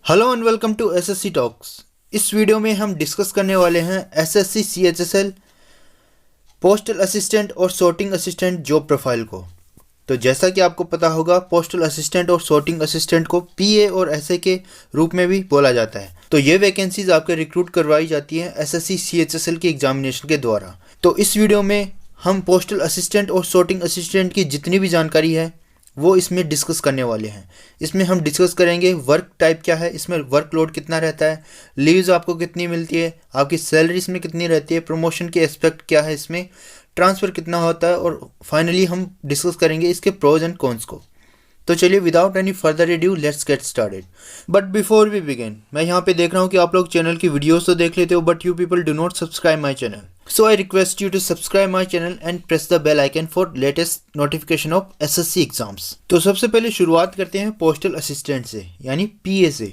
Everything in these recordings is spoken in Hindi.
Hello and welcome to SSC talks. इस वीडियो में हम डिस्कस करने वाले हैं एसएससी सीएचएसएल पोस्टल असिस्टेंट और सॉर्टिंग असिस्टेंट जॉब प्रोफाइल को। तो जैसा कि आपको पता होगा, पोस्टल असिस्टेंट और सॉर्टिंग असिस्टेंट को पीए और एसए के रूप में भी बोला जाता है। तो ये वैकेंसीज आपके रिक्रूट करवाई जाती हैं एसएससी सीएचएसएल की एग्जामिनेशन के द्वारा। तो इस वीडियो में हम पोस्टल असिस्टेंट और सॉर्टिंग असिस्टेंट की जितनी भी जानकारी है वो इसमें डिस्कस करने वाले हैं। इसमें हम डिस्कस करेंगे वर्क टाइप क्या है, इसमें वर्कलोड कितना रहता है, लीव्स आपको कितनी मिलती है, आपकी सैलरी इसमें कितनी रहती है, प्रमोशन के एस्पेक्ट क्या है, इसमें ट्रांसफ़र कितना होता है, और फाइनली हम डिस्कस करेंगे इसके प्रोज एंड कॉन्स को। तो चलिए without any further ado let's get started. But before we begin, मैं यहाँ पे देख रहा हूँ कि आप लोग चैनल की वीडियोस तो देख लेते हो, but you people do not subscribe my channel. So I request you to subscribe my channel and press the bell icon for latest notification of SSC exams. तो सबसे पहले शुरुआत करते हैं पोस्टल असिस्टेंट से, यानी पीए से।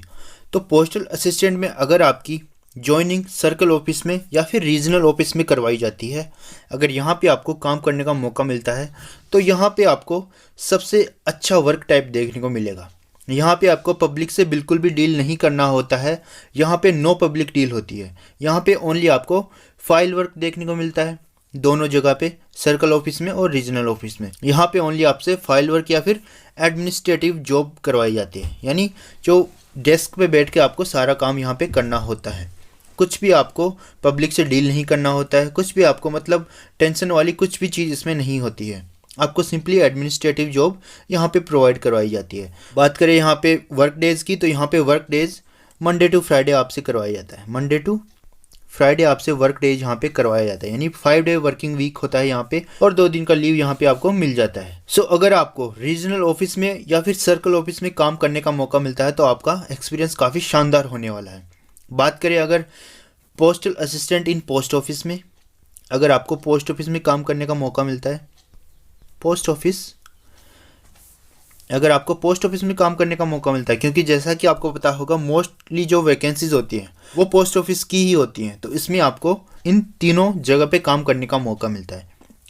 तो पोस्टल असिस्टेंट में अगर आपकी जॉइनिंग सर्कल ऑफिस में या फिर रीजनल ऑफिस में करवाई जाती है, अगर यहाँ पे आपको काम करने का मौका मिलता है, तो यहाँ पे आपको सबसे अच्छा वर्क टाइप देखने को मिलेगा। यहाँ पे आपको पब्लिक से बिल्कुल भी डील नहीं करना होता है, यहाँ पे नो पब्लिक डील होती है। यहाँ पे ओनली आपको फाइल वर्क देखने को मिलता है दोनों जगह पे, सर्कल ऑफिस में और रीजनल ऑफिस में। यहाँ पे ओनली आपसे फाइल वर्क या फिर एडमिनिस्ट्रेटिव जॉब करवाई जाती है, यानी जो डेस्क पे बैठ के आपको सारा काम यहाँ पे करना होता है। कुछ भी आपको पब्लिक से डील नहीं करना होता है, कुछ भी आपको मतलब टेंशन वाली कुछ भी चीज़ इसमें नहीं होती है। आपको सिंपली एडमिनिस्ट्रेटिव जॉब यहाँ पे प्रोवाइड करवाई जाती है। बात करें यहाँ पे वर्क डेज़ की, तो यहाँ पे work days Monday to Friday आपसे करवाया जाता है। मंडे टू फ्राइडे आपसे वर्क डेज यहाँ पे करवाया जाता है, यानी 5 डे वर्किंग वीक होता है यहाँ पे, और 2 दिन का लीव यहाँ पे आपको मिल जाता है। सो अगर आपको रीजनल ऑफिस में या फिर सर्कल ऑफिस में काम करने का मौका मिलता है तो आपका एक्सपीरियंस काफ़ी शानदार होने वाला है। बात करें अगर postal assistant in post office में, अगर आपको पोस्ट ऑफिस में काम करने का मौका मिलता है, पोस्ट ऑफिस, अगर आपको पोस्ट ऑफिस में काम करने का मौका मिलता है, क्योंकि जैसा कि आपको पता होगा मोस्टली जो वैकेंसीज होती हैं वो पोस्ट ऑफिस की ही होती हैं, तो इसमें आपको इन तीनों जगह पे काम करने का मौका मिलता है।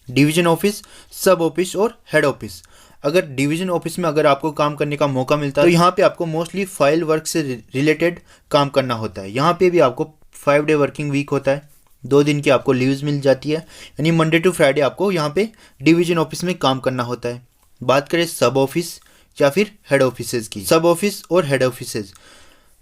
डिवीजन ऑफिस, सब ऑफिस और हेड ऑफिस। अगर डिवीजन ऑफिस में अगर आपको काम करने का मौका मिलता है तो यहाँ पे आपको मोस्टली फाइल वर्क से रिलेटेड काम करना होता है। यहाँ पे भी आपको 5 डे वर्किंग वीक होता है, 2 दिन की आपको लीव्स मिल जाती है, यानी मंडे टू फ्राइडे आपको यहाँ पे डिवीजन ऑफिस में काम करना होता है। बात करें सब ऑफिस या फिर हेड ऑफिसेज की, सब ऑफिस और हेड ऑफिसेज,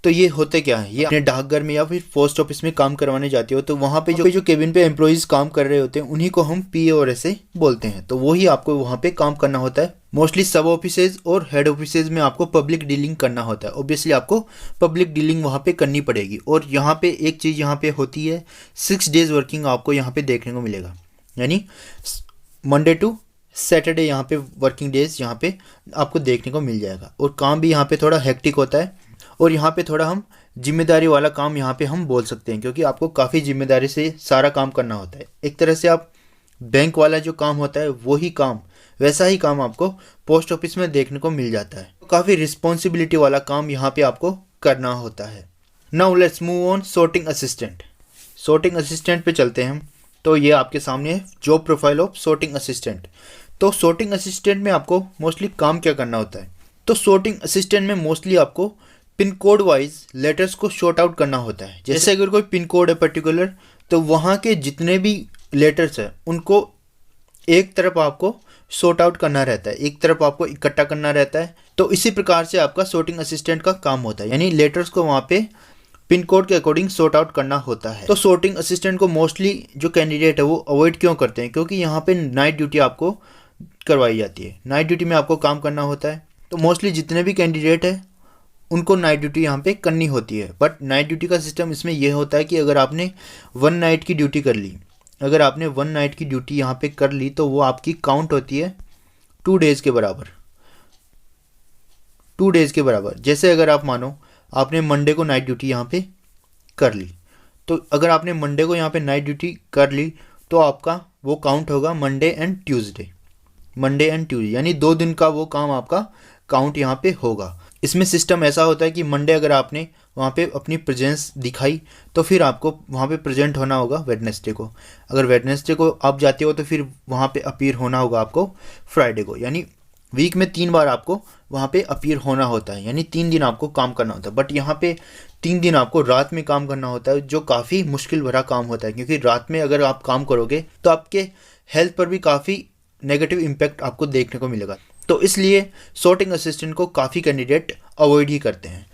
तो ये होते क्या है, ये अपने डाकघर में या फिर पोस्ट ऑफिस में काम करवाने जाते हो, तो वहाँ पे जो केबिन पे एम्प्लॉइज काम कर रहे होते हैं उन्हीं को हम पीए और एसए बोलते हैं। तो वही आपको वहाँ पे काम करना होता है। मोस्टली सब ऑफिसेज और हेड ऑफिसेज में आपको पब्लिक डीलिंग करना होता है। ऑब्वियसली आपको पब्लिक डीलिंग वहाँ पे करनी पड़ेगी। और यहाँ पे एक चीज़ यहाँ पे होती है, 6 डेज वर्किंग आपको यहाँ पे देखने को मिलेगा, यानी मंडे टू सैटरडे यहाँ पे वर्किंग डेज यहाँ पे आपको देखने को मिल जाएगा। और काम भी यहाँ पे थोड़ा हेक्टिक होता है, और यहाँ पे थोड़ा हम जिम्मेदारी वाला काम यहाँ पे हम बोल सकते हैं, क्योंकि आपको काफ़ी जिम्मेदारी से सारा काम करना होता है। एक तरह से आप बैंक वाला जो काम होता है वही काम, वैसा ही काम आपको पोस्ट ऑफिस में देखने को मिल जाता है। काफ़ी रिस्पॉन्सिबिलिटी वाला काम यहाँ पे आपको करना होता है। Now let's move on sorting assistant. Sorting assistant पे चलते हैं हम। तो ये आपके सामने है job profile of sorting assistant. तो सॉर्टिंग असिस्टेंट में आपको मोस्टली काम क्या करना होता है, तो सॉर्टिंग असिस्टेंट में मोस्टली आपको पिन कोड वाइज लेटर्स को शॉर्ट आउट करना होता है। जैसे अगर कोई पिन कोड है पर्टिकुलर, तो वहाँ के जितने भी लेटर्स हैं उनको एक तरफ आपको सॉर्ट आउट करना रहता है, एक तरफ आपको इकट्ठा करना रहता है। तो इसी प्रकार से आपका सॉर्टिंग असिस्टेंट का काम होता है, यानी लेटर्स को वहाँ पे पिन कोड के अकॉर्डिंग सॉर्ट आउट करना होता है। तो सॉर्टिंग असिस्टेंट को मोस्टली जो कैंडिडेट है वो अवॉइड क्यों करते हैं, क्योंकि यहाँ पे नाइट ड्यूटी आपको करवाई जाती है। नाइट ड्यूटी में आपको काम करना होता है, तो मोस्टली जितने भी कैंडिडेट है उनको नाइट ड्यूटी यहाँ पे करनी होती है। बट नाइट ड्यूटी का सिस्टम इसमें यह होता है कि अगर आपने 1 नाइट की ड्यूटी कर ली, अगर आपने 1 नाइट की ड्यूटी यहाँ पे कर ली, तो वो आपकी काउंट होती है 2 डेज़ के बराबर, 2 डेज़ के बराबर। जैसे अगर आप मानो आपने मंडे को नाइट ड्यूटी यहाँ पे कर ली, तो अगर आपने मंडे को यहाँ पे नाइट ड्यूटी कर ली तो आपका वो काउंट होगा Monday and Tuesday, Monday and Tuesday, यानी 2 दिन का वो काम आपका काउंट यहाँ पे होगा। इसमें सिस्टम ऐसा होता है कि मंडे अगर आपने वहाँ पे अपनी प्रेजेंस दिखाई तो फिर आपको वहाँ पे प्रेजेंट होना होगा वेडनेसडे को। अगर वेडनेसडे को आप जाते हो तो फिर वहाँ पे अपीयर होना होगा आपको फ्राइडे को, यानी वीक में 3 बार आपको वहाँ पे अपीयर होना होता है, यानी 3 दिन आपको काम करना होता है। बट यहाँ पे 3 दिन आपको रात में काम करना होता है, जो काफ़ी मुश्किल भरा काम होता है, क्योंकि रात में अगर आप काम करोगे तो आपके हेल्थ पर भी काफ़ी नेगेटिव इम्पैक्ट आपको देखने को मिलेगा। तो इसलिए सॉर्टिंग असिस्टेंट को काफ़ी कैंडिडेट अवॉइड ही करते हैं।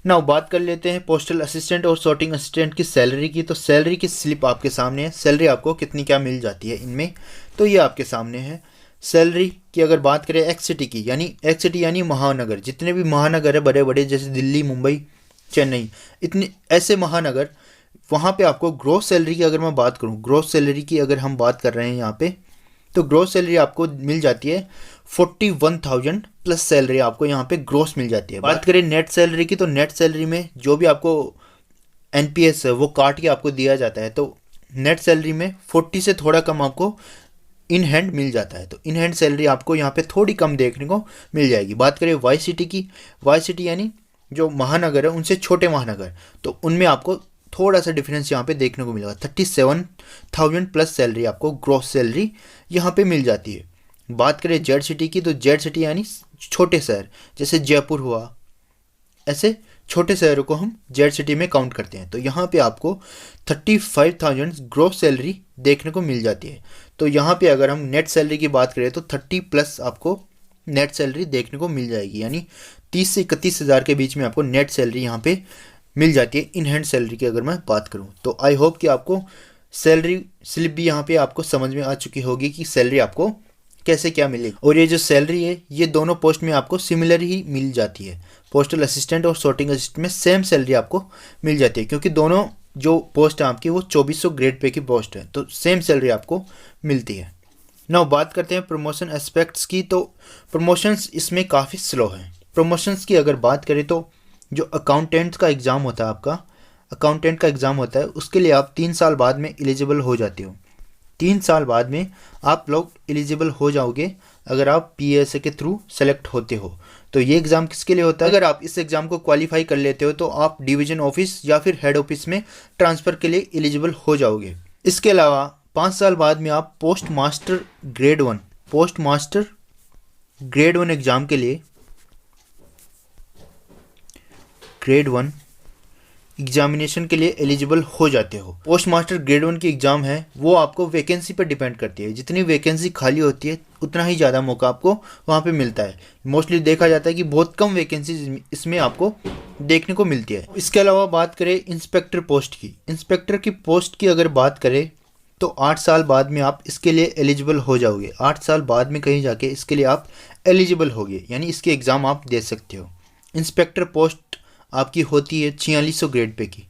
नाउ बात कर लेते हैं पोस्टल असिस्टेंट और सॉर्टिंग असिस्टेंट की सैलरी की। तो सैलरी की स्लिप आपके सामने है, सैलरी आपको कितनी क्या मिल जाती है इनमें, तो ये आपके सामने है। सैलरी की अगर बात करें एक्स सिटी की, यानी एक्स सिटी यानी महानगर, जितने भी महानगर है बड़े बड़े, जैसे दिल्ली, मुंबई, चेन्नई, इतने ऐसे महानगर, वहाँ पे आपको ग्रोस सैलरी की अगर मैं बात करूँ, ग्रोस सैलरी की अगर हम बात कर रहे हैं यहाँ पे, तो ग्रोस सैलरी आपको मिल जाती है 41,000 प्लस सैलरी आपको यहाँ पे ग्रोस मिल जाती है। बात करें नेट सैलरी की, तो नेट सैलरी में जो भी आपको एनपीएस है वो काट के आपको दिया जाता है, तो नेट सैलरी में 40 से थोड़ा कम आपको इन हैंड मिल जाता है। तो इन हैंड सैलरी आपको यहाँ पे थोड़ी कम देखने को मिल जाएगी। बात करें वाई सिटी की, वाई सिटी यानी जो महानगर है उनसे छोटे महानगर, तो उनमें आपको थोड़ा सा डिफरेंस यहाँ पे देखने को मिलेगा। 37,000 प्लस सैलरी आपको ग्रॉस सैलरी यहाँ पे मिल जाती है। बात करें जेड सिटी की, तो जेड सिटी यानी छोटे शहर, जैसे जयपुर हुआ, ऐसे छोटे शहरों को हम जेड सिटी में काउंट करते हैं। तो यहाँ पे आपको 35,000 ग्रॉस सैलरी देखने को मिल जाती है। तो यहाँ पे अगर हम नेट सैलरी की बात करें तो 30 प्लस आपको नेट सैलरी देखने को मिल जाएगी, यानी 30 से 31 हज़ार के बीच में आपको नेट सैलरी यहाँ पे मिल जाती है इन हैंड सैलरी की अगर मैं बात करूँ। तो आई होप कि आपको सैलरी स्लिप भी यहाँ पे आपको समझ में आ चुकी होगी कि सैलरी आपको कैसे क्या मिलेगी। और ये जो सैलरी है ये दोनों पोस्ट में आपको सिमिलर ही मिल जाती है, पोस्टल असिस्टेंट और सॉर्टिंग असिस्टेंट में सेम सैलरी आपको मिल जाती है, क्योंकि दोनों जो पोस्ट है आपकी वो 2400 ग्रेड पे की पोस्ट है, तो सेम सैलरी आपको मिलती है। नाउ बात करते हैं प्रमोशन एस्पेक्ट्स की। तो प्रमोशंस इसमें काफ़ी स्लो हैं। प्रमोशंस की अगर बात करें तो जो अकाउंटेंट का एग्ज़ाम होता है, आपका अकाउंटेंट का एग्ज़ाम होता है, उसके लिए आप 3 साल बाद में एलिजिबल हो जाते हो। 3 साल बाद में आप लोग एलिजिबल हो जाओगे अगर आप पीएसए के थ्रू सेलेक्ट होते हो। तो ये एग्ज़ाम किसके लिए होता है? अगर आप इस एग्ज़ाम को क्वालिफाई कर लेते हो तो आप डिवीज़न ऑफिस या फिर हेड ऑफिस में ट्रांसफ़र के लिए एलिजिबल हो जाओगे। इसके अलावा 5 साल बाद में आप पोस्ट मास्टर ग्रेड 1 एग्ज़ाम के लिए ग्रेड 1 एग्जामिनेशन के लिए एलिजिबल हो जाते हो। पोस्ट मास्टर ग्रेड 1 की एग्ज़ाम है वो आपको वैकेंसी पर डिपेंड करती है, जितनी वैकेंसी खाली होती है उतना ही ज़्यादा मौका आपको वहाँ पे मिलता है। मोस्टली देखा जाता है कि बहुत कम वैकेंसी इसमें आपको देखने को मिलती है। इसके अलावा बात करें इंस्पेक्टर पोस्ट की, इंस्पेक्टर की पोस्ट की अगर बात करें तो 8 साल बाद में आप इसके लिए एलिजिबल हो जाओगे। 8 साल बाद में कहीं जाके इसके लिए आप एलिजिबल होगे, यानी इसके एग्ज़ाम आप दे सकते हो। इंस्पेक्टर पोस्ट आपकी होती है 4600 ग्रेड पे की,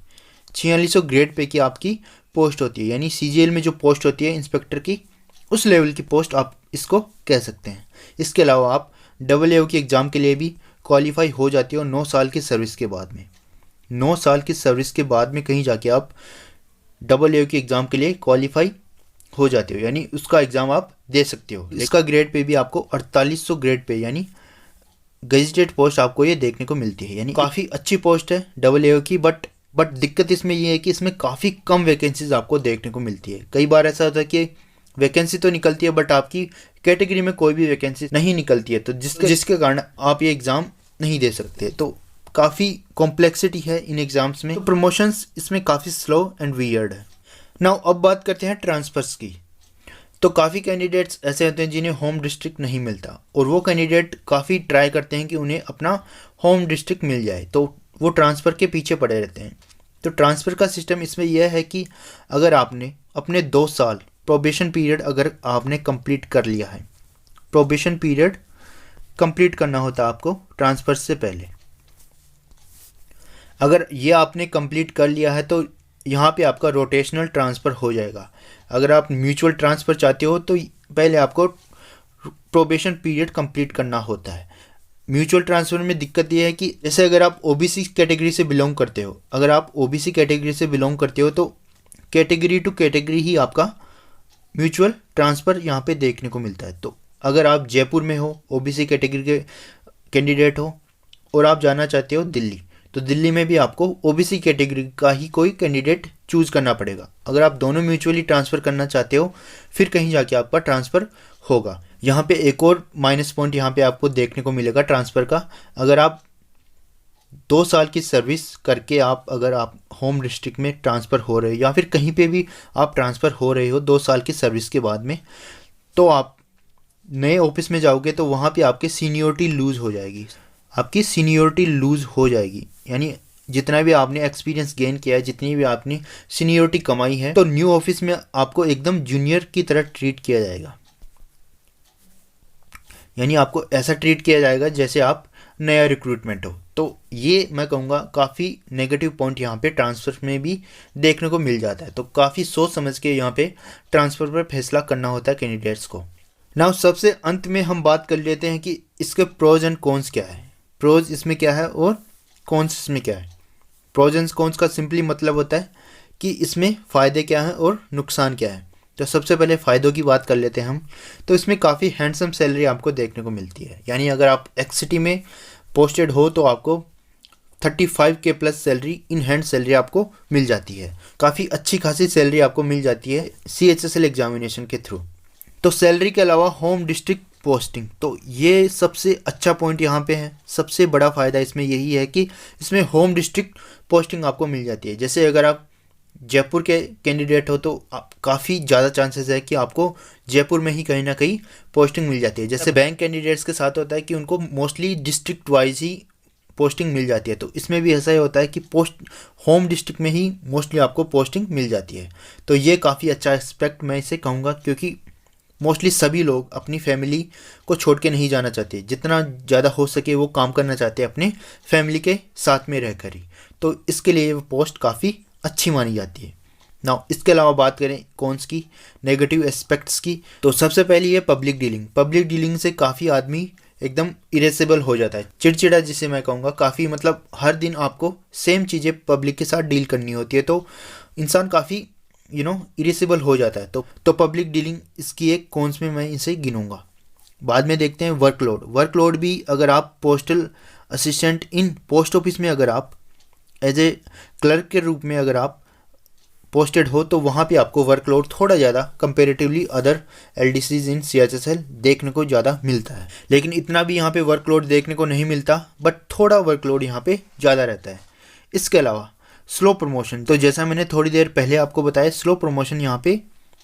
4600 ग्रेड पे की आपकी पोस्ट होती है, यानी सीजीएल में जो पोस्ट होती है इंस्पेक्टर की, उस लेवल की पोस्ट आप इसको कह सकते हैं। इसके अलावा आप AAO की एग्ज़ाम के लिए भी क्वालिफाई हो जाती हो 9 साल की सर्विस के बाद में। 9 साल की सर्विस के बाद में कहीं जाके आप AAO की एग्ज़ाम के लिए क्वालिफाई हो जाते हो, यानी उसका एग्ज़ाम आप दे सकते हो। इसका ग्रेड पे भी आपको 4800 ग्रेड पे यानी गजेटेड पोस्ट आपको ये देखने को मिलती है, यानी काफ़ी अच्छी पोस्ट है AAO की। बट दिक्कत इसमें ये है कि इसमें काफ़ी कम वैकेंसीज आपको देखने को मिलती है। कई बार ऐसा होता है कि वैकेंसी तो निकलती है बट आपकी कैटेगरी में कोई भी वैकेंसी नहीं निकलती है, तो जिसके कारण आप ये एग्ज़ाम नहीं दे सकते। तो काफ़ी कॉम्प्लेक्सिटी है इन एग्ज़ाम्स में। तो प्रमोशंस इसमें काफ़ी स्लो एंड वियर्ड है। नाउ अब बात करते हैं ट्रांसफ़र्स की। तो काफ़ी कैंडिडेट्स ऐसे होते हैं जिन्हें होम डिस्ट्रिक्ट नहीं मिलता, और वो कैंडिडेट काफ़ी ट्राई करते हैं कि उन्हें अपना होम डिस्ट्रिक्ट मिल जाए, तो वो ट्रांसफ़र के पीछे पड़े रहते हैं। तो ट्रांसफ़र का सिस्टम इसमें यह है कि अगर आपने अपने 2 साल प्रोबेशन पीरियड अगर आपने कंप्लीट कर लिया है, प्रोबेशन पीरियड कंप्लीट करना होता है आपको ट्रांसफ़र से पहले। अगर ये आपने कंप्लीट कर लिया है तो यहाँ पे आपका रोटेशनल ट्रांसफ़र हो जाएगा। अगर आप म्यूचुअल ट्रांसफ़र चाहते हो तो पहले आपको प्रोबेशन पीरियड कंप्लीट करना होता है। म्यूचुअल ट्रांसफ़र में दिक्कत ये है कि जैसे अगर आप ओबीसी कैटेगरी से बिलोंग करते हो, अगर आप ओबीसी कैटेगरी से बिलोंग करते हो तो कैटेगरी टू कैटेगरी ही आपका म्यूचुअल ट्रांसफ़र यहाँ पे देखने को मिलता है। तो अगर आप जयपुर में हो, ओबीसी कैटेगरी के कैंडिडेट हो और आप जाना चाहते हो दिल्ली, तो दिल्ली में भी आपको ओबीसी कैटेगरी का ही कोई कैंडिडेट चूज करना पड़ेगा। अगर आप दोनों म्यूचुअली ट्रांसफ़र करना चाहते हो फिर कहीं जाके आपका ट्रांसफ़र होगा। यहाँ पे एक और माइनस पॉइंट यहाँ पे आपको देखने को मिलेगा ट्रांसफ़र का। अगर आप 2 साल की सर्विस करके अगर आप होम डिस्ट्रिक्ट में ट्रांसफ़र हो रहे हो या फिर कहीं पे भी आप ट्रांसफ़र हो रहे हो 2 साल की सर्विस के बाद में, तो आप नए ऑफिस में जाओगे तो वहाँ पे आपकी सीनियोरिटी लूज़ हो जाएगी। आपकी सीनियोरिटी लूज़ हो जाएगी, यानी जितना भी आपने एक्सपीरियंस गेन किया है, जितनी भी आपने सीनियोरिटी कमाई है, तो न्यू ऑफिस में आपको एकदम जूनियर की तरह ट्रीट किया जाएगा। यानी आपको ऐसा ट्रीट किया जाएगा जैसे आप नया रिक्रूटमेंट हो। तो ये मैं कहूँगा काफ़ी नेगेटिव पॉइंट यहाँ पे ट्रांसफ़र में भी देखने को मिल जाता है। तो काफ़ी सोच समझ के यहाँ पे ट्रांसफ़र पर फैसला करना होता है कैंडिडेट्स को। नाउ सबसे अंत में हम बात कर लेते हैं कि इसके प्रोज एंड कॉन्स क्या है। प्रोज इसमें क्या है और कॉन्स इसमें क्या है। प्रोज एंड कॉन्स का सिंपली मतलब होता है कि इसमें फ़ायदे क्या हैं और नुकसान क्या है। तो सबसे पहले फ़ायदों की बात कर लेते हैं हम। तो इसमें काफ़ी हैंडसम सैलरी आपको देखने को मिलती है। यानी अगर आप एक्ससिटी में पोस्टेड हो तो आपको 35K plus salary, in hand salary आपको मिल जाती है। काफ़ी अच्छी खासी सैलरी आपको मिल जाती है CHSL एग्जामिनेशन के थ्रू। तो सैलरी के अलावा होम डिस्ट्रिक्ट पोस्टिंग, तो ये सबसे अच्छा पॉइंट यहाँ पे है। सबसे बड़ा फ़ायदा इसमें यही है कि इसमें होम डिस्ट्रिक्ट पोस्टिंग आपको मिल जाती है। जैसे अगर आप जयपुर के कैंडिडेट हो तो काफ़ी ज़्यादा चांसेस है कि आपको जयपुर में ही कहीं ना कहीं पोस्टिंग मिल जाती है। जैसे बैंक कैंडिडेट्स के साथ होता है कि उनको मोस्टली डिस्ट्रिक्ट वाइज ही पोस्टिंग मिल जाती है, तो इसमें भी ऐसा ही होता है कि होम डिस्ट्रिक्ट में ही मोस्टली आपको पोस्टिंग मिल जाती है। तो ये काफ़ी अच्छा एस्पेक्ट मैं इसे कहूँगा, क्योंकि मोस्टली सभी लोग अपनी फैमिली को छोड़ के नहीं जाना चाहते। जितना ज़्यादा हो सके वो काम करना चाहते हैं अपने फैमिली के साथ में रहकर ही। तो इसके लिए वो पोस्ट काफ़ी अच्छी मानी जाती है। नाउ इसके अलावा बात करें कॉन्स की, नेगेटिव एस्पेक्ट्स की, तो सबसे पहली है पब्लिक डीलिंग। पब्लिक डीलिंग से काफ़ी आदमी एकदम इरेसेबल हो जाता है, चिड़चिड़ा जिसे मैं कहूँगा। काफ़ी मतलब हर दिन आपको सेम चीज़ें पब्लिक के साथ डील करनी होती है, तो इंसान काफ़ी इरेसेबल हो जाता है। तो पब्लिक डीलिंग इसकी एक कॉन्स में मैं इसे गिनूंगा। बाद में देखते हैं वर्कलोड भी। अगर आप postal assistant in post office में अगर आप एज ए क्लर्क के रूप में अगर आप पोस्टेड हो तो वहाँ पे आपको वर्कलोड थोड़ा ज़्यादा कंपेरेटिवली अदर LDCs इन CHSL देखने को ज़्यादा मिलता है। लेकिन इतना भी यहाँ पे वर्कलोड देखने को नहीं मिलता, बट थोड़ा वर्कलोड यहाँ पे ज़्यादा रहता है। इसके अलावा स्लो प्रमोशन, तो जैसा मैंने थोड़ी देर पहले आपको बताया, स्लो प्रमोशन यहाँ पे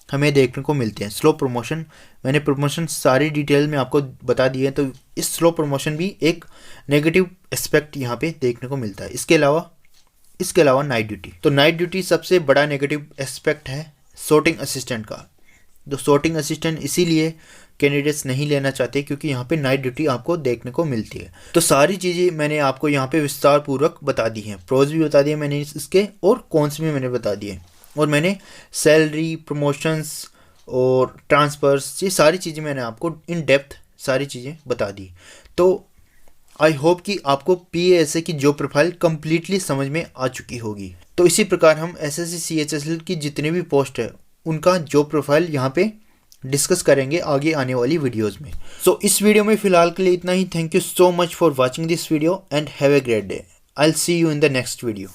हमें देखने को मिलते हैं। स्लो प्रमोशन, मैंने प्रमोशन सारी डिटेल में आपको बता दी है, तो इस स्लो प्रमोशन भी एक नेगेटिव एस्पेक्ट यहाँ पे देखने को मिलता है। इसके अलावा नाइट ड्यूटी, तो नाइट ड्यूटी सबसे बड़ा नेगेटिव एस्पेक्ट है सॉर्टिंग असिस्टेंट का। तो सॉर्टिंग असिस्टेंट इसीलिए कैंडिडेट्स नहीं लेना चाहते क्योंकि यहाँ पे नाइट ड्यूटी आपको देखने को मिलती है। तो सारी चीज़ें मैंने आपको यहाँ पे विस्तार पूर्वक बता दी हैं। प्रोज भी बता दिए मैंने इसके और कॉन्स भी मैंने बता दिए, और मैंने सैलरी, प्रमोशंस और ट्रांसफर्स, ये सारी चीज़ें मैंने आपको इन डेप्थ सारी चीज़ें बता दी। तो आई होप कि आपको PASA की जॉब प्रोफाइल कम्प्लीटली समझ में आ चुकी होगी। तो इसी प्रकार हम SSC CHSL की जितने भी पोस्ट है उनका जॉब प्रोफाइल यहाँ पे डिस्कस करेंगे आगे आने वाली वीडियोस में। सो इस वीडियो में फ़िलहाल के लिए इतना ही। Thank you so much for watching this video and have a great day. I will see you in the next video.